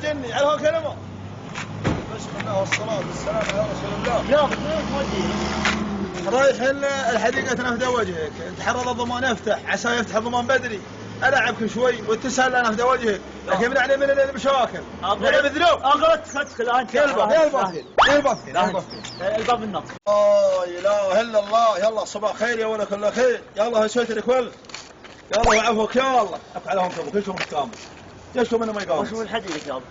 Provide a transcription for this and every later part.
جني على هو كلمه. بسم الله والصلاة والسلام على رسول الله. يابا وين تودي؟ رايحين الحديقة نفدى وجهك، تحرر الضمان يفتح، عسى يفتح الضمان بدري، ألعبك شوي وتسهل لنا نفدى وجهك، لكن من علي من المشاكل، من الذنوب. أغلط ادخل أنت. الباب من النص. لا إله إلا الله، يلا صباح خير يا ولا كل خير، يلا هسويت الكل، يلا وعفوك يا الله، أفعلهم كم كل شيء مستقام، جشوا منه ما يقام. وش هو الحديقة يابا؟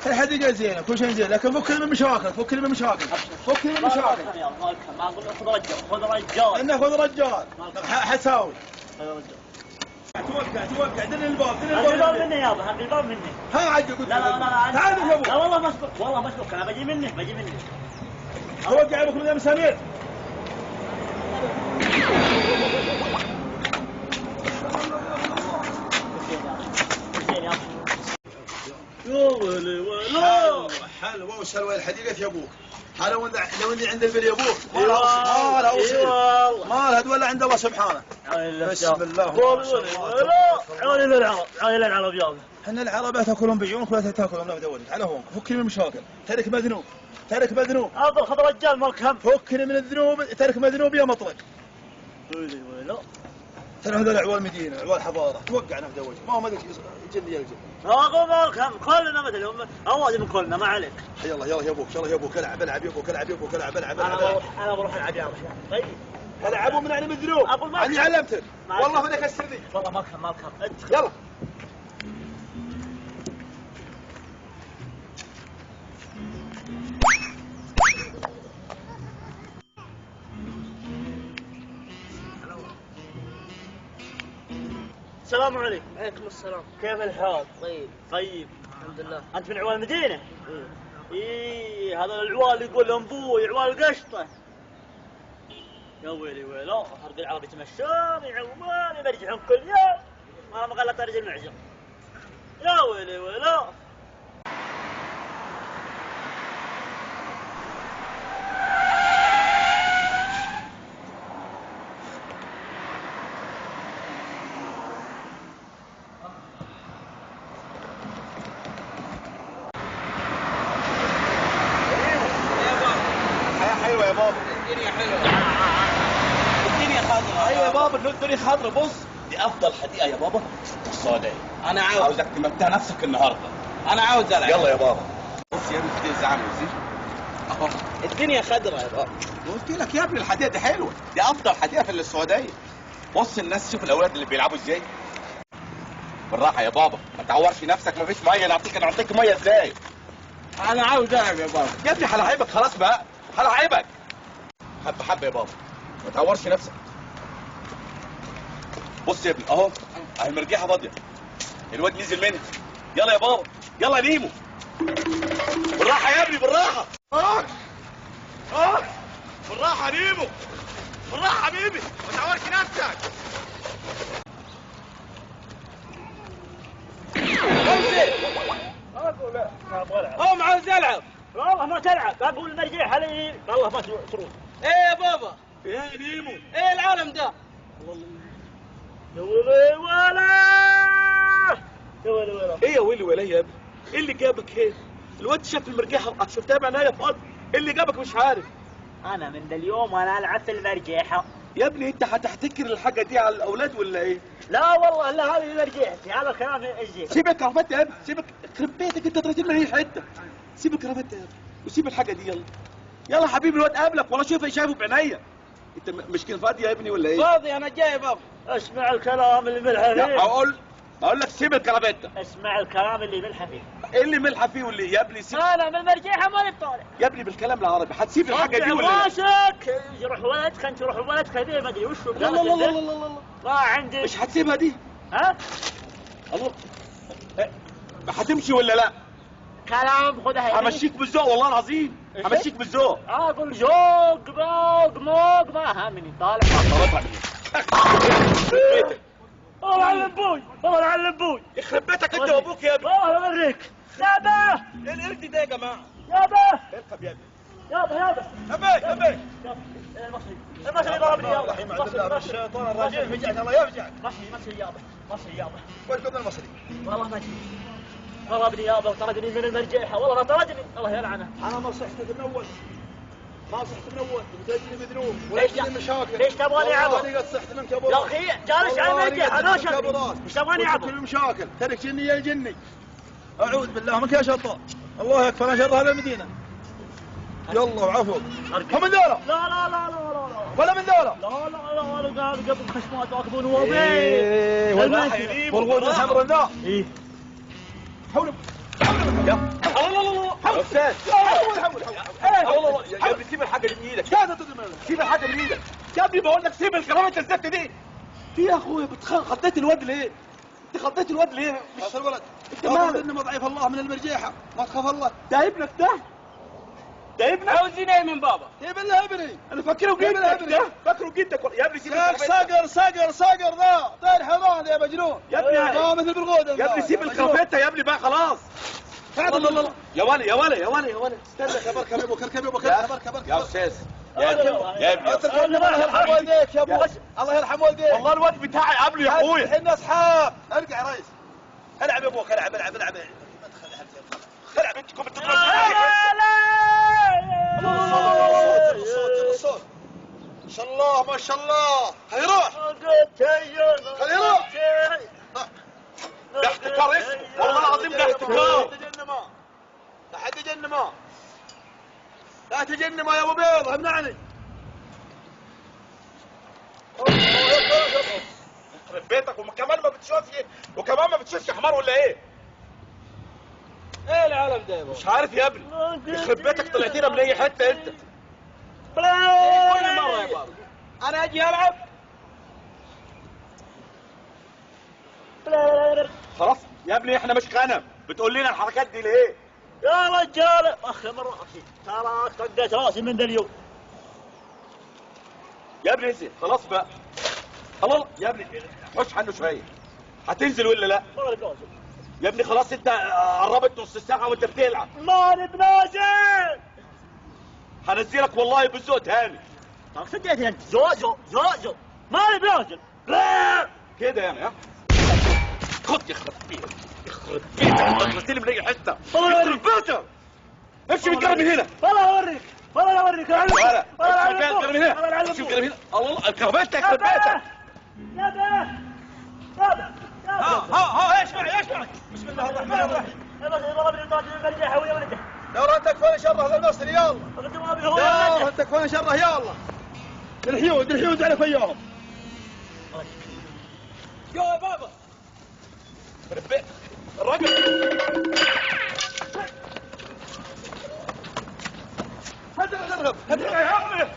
الحديقة زينة، كل شيء زين، لكن فكني من مشاكل، فكني من مشاكل. ما أقول خذ رجال، خذ رجال. إنه خذ رجال، حساوي. توقع دل الباب، الباب مني يابا، الباب مني. ها عجل قلت. لا تعال يا ابو. لا والله مسبوق، أنا بجي مني. توقع ابوك من مسامير. يا ولي ولا حلوة وسلوى الحديقة يا ابوك. لو اني عند البلي يا ابوك ما لها ولا عند الله سبحانه. بسم الله. عالي العرب يابا. احنا العرب تاكلون بعيونك ولا تاكلون لا بدولك على هون. فكني من المشاكل، ترك مذنوب. ابو خذ رجال مالك هم. فكني من الذنوب، ترك مذنوب يا مطلق. ولي ولا ترى هذول عوال مدينه، عوال حضاره، توقعنا في دوجه، ما ادري يجل يلجل. اقول مالك هم، كلنا مثل اواجه من كلنا ما عليك. يلا يا ابوك، يا ابوك العب يا ابوك العب. انا بروح العب يا رجال. طيب العبوا من علم الذنوب. اقول مالك اني علمتك والله ما كسرني. والله مالك هم. يلا السلام عليكم. عليكم السلام. كيف الحال؟ طيب الحمد لله. انت من عوال المدينه؟ هذا العوال يقول لهم بوي عوال قشطه. يا ويلي ويلا حرق العرب يتمشون يعومون يمرجحون كل يوم، ما مغلط رجل معجم. يا ويلي ويلا حلوه يا بابا. الدنيا حلوه. الدنيا خضراء. ايوه يا بابا الدنيا خضراء. بص دي افضل حديقه يا بابا في السعوديه. انا عاوزك تمتع نفسك النهارده. انا عاوز العب. يلا يا بابا. بص يا ابني الدنيا زعمل ازاي اهو. الدنيا خضراء يا بابا. قلت لك يا ابني الحديقه دي حلوه، دي افضل حديقه في السعوديه. بص الناس، شوف الاولاد اللي بيلعبوا ازاي. بالراحه يا بابا، ما تعورش نفسك، مفيش ميه. نعطيك ميه ازاي؟ انا عاوز العب يا بابا. يا ابني هلاعبك خلاص بقى، هلاعبك حبه يا بابا، ما تعورش نفسك. بص يا ابني اهو، اهي المرجحه فاضيه، الواد نزل منها. يلا يا بابا، يلا يا نيمو. بالراحه يا ابني، بالراحه. بالراحه يا نيمو، بالراحه حبيبي، ما تعورش نفسك. قوم عاوز العب. والله ما تلعب، اقول المرجيح علي والله ما تروح. ايه يا بابا؟ ايه يا نيمو؟ ايه العالم ده؟ يا ويلي ولا يا ويلي ولا. ايه يا ويلي ولا يا ابني؟ ايه اللي جابك هنا؟ الواد شاف المرجحه شفتها بعناية فاضي، ايه اللي جابك مش عارف؟ انا من ذا اليوم وانا العب في المرجيحه. يا ابني انت هتحتكر الحاجه دي على الاولاد ولا ايه؟ لا والله لا، هذه مرجيحتي، هذا الكلام الزين. سيب الكرافات يا ابني، سيبك يخرب بيتك، انت طريت من اي حته. سيب الكرافات يا ابني وسيب الحاجه دي. يلا حبيبي، الواد قابلك ولا شايفه بعينيا. انت مش كده فاضي يا ابني ولا ايه؟ فاضي انا جاي بابا. اسمع الكلام اللي ملحه فيه. اقول لك سيب الكرافات. اسمع الكلام اللي ملحه فيه. ايه اللي ملحه فيه واللي يا ابني سيب؟ انا من المرجيحه ماني بطالع يا ابني بالكلام العربي هتسيب الحاجه دي ولا لا؟ راسك يروح ولدك، انت تروح ولدك هذه ما ادري وش. لا لا لا لا لا ما عندي. مش هتسيبها دي؟ ها؟ الله هتمشي ولا لا؟ كلام خدها. همشيك بالذوق والله العظيم، همشيك بالذوق. اقول جوق بوق موق ما همني طالع. والله علم بوي، والله علم بوي. يخرب بيتك انت وابوك يا ابني. والله اوريك. يابا ايه القرد ده يا جماعه؟ يابا اركب يا ابني. يابا المصري ضربني يابا. الشيطان الرجيم فجعك الله يفجعك. مصري يابا. وين كم المصري؟ والله ما ضربني يابا وطردني من المرجيحة، والله طردني الله يلعنه. انا ما صحت من اول، ما صحت من اول، وتجيني بذنوب ليش وتجيني مشاكل. ليش تبغاني اعبط؟ انا قد صحت من كبرات يا اخي جالس على المرجيحة ما شافني. ايش تبغاني اعبط؟ كل مشاكل، ترك جني يا جني. اعوذ بالله منك يا شطار، الله يكفر شر هذا المدينة. يلا وعفو. هم من ذولا؟ لا لا لا لا لا ولا من ذولا؟ لا لا لا قبل خشمات واقفون وبين. ايه والغود الحمر ذا. ايه حول يا الله يا استاذ الله يا ابني سيب الحاجه دي من ايدك. سيب الحاجه من ايدك يا ابني، بقول لك سيب الكرامه الزفت دي. في يا اخويا خضيت الواد ليه؟ انت خضيت الواد ليه؟ هذا الولد انت مالك؟ انه ضعيف الله من المرجيحه، ما تخاف الله. ده ابنك ده ابنك. عاوزين ايه من بابا؟ جيب لنا ابني. انا فاكره جدك ده، فاكره جدك يا ابني. سيب صقر ذا طير حيوان يا مجنون يا ابني. ما مثل بالغود يا ابني سيب الكرافته يا ابني بقى خلاص. الله يا ولي استنى كبر ابوك، اركب ابوك، يا استاذ يا ابني الله يرحم والديك يا ابو، الله يرحم والديك. والله الواد بتاعي قبله يا اخويا. احنا اصحاب. ارجع يا ريس، العب يا ابوك، العب. خلع بنتكم بتضرب. الصوت ما شاء الله ما شاء الله. هيروح خليه يروح. ده احتكار اسمه، والله العظيم ده احتكار. لا تجن ما يا ابو بيض، امنعني. يخرب بيتك، وكمان ما بتشوفش حمار ولا ايه؟ ايه العالم ده يا ابو؟ مش عارف يا ابني. يخرب بيتك، طلعت لنا من اي حته انت. كل مره يا بابا انا اجي العب. خلاص يا ابني احنا مش غنم، بتقول لنا الحركات دي ليه؟ يا رجال اخر مرة راسي ترى طقت راسي من ذا اليوم. يا ابني انزل خلاص بقى. الله يا ابني حوش عنه شويه. هتنزل ولا لا؟ والله بنازل يا ابني خلاص انت قربت نص ساعه وانت بتلعب. ماني بنازل. هنزلك والله بالذوق تاني. طب صدقت انت زوزو ماني بنازل كده يعني ها؟ خد يخرب بيتك انت طلعت لي من اي حته. يخرب بيتك امشي من الكرم من هنا. والله اوريك ولا الكرم من هنا. امشي من الكرم هنا. الله الكربات يخرب بيتك. يابا اسمع بسم الله الرحمن الرحيم. ضربني الطاقة المرجيحة ويا ولده. يلا انت كفايه شره هذا المصري يلا. يلا انت كفايه شره يلا. الحيود عليك وياهم. يا بابا يخرب بيتك الراجل. هذا يا عمي.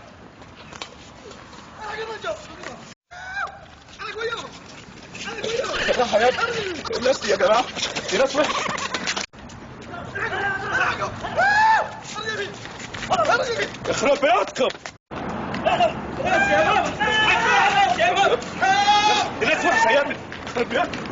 يا ابني الناس دي يا جماعه دي ناس وحشه. يخرب بيتكم. الناس وحشه يا ابني. يخرب بيتكم.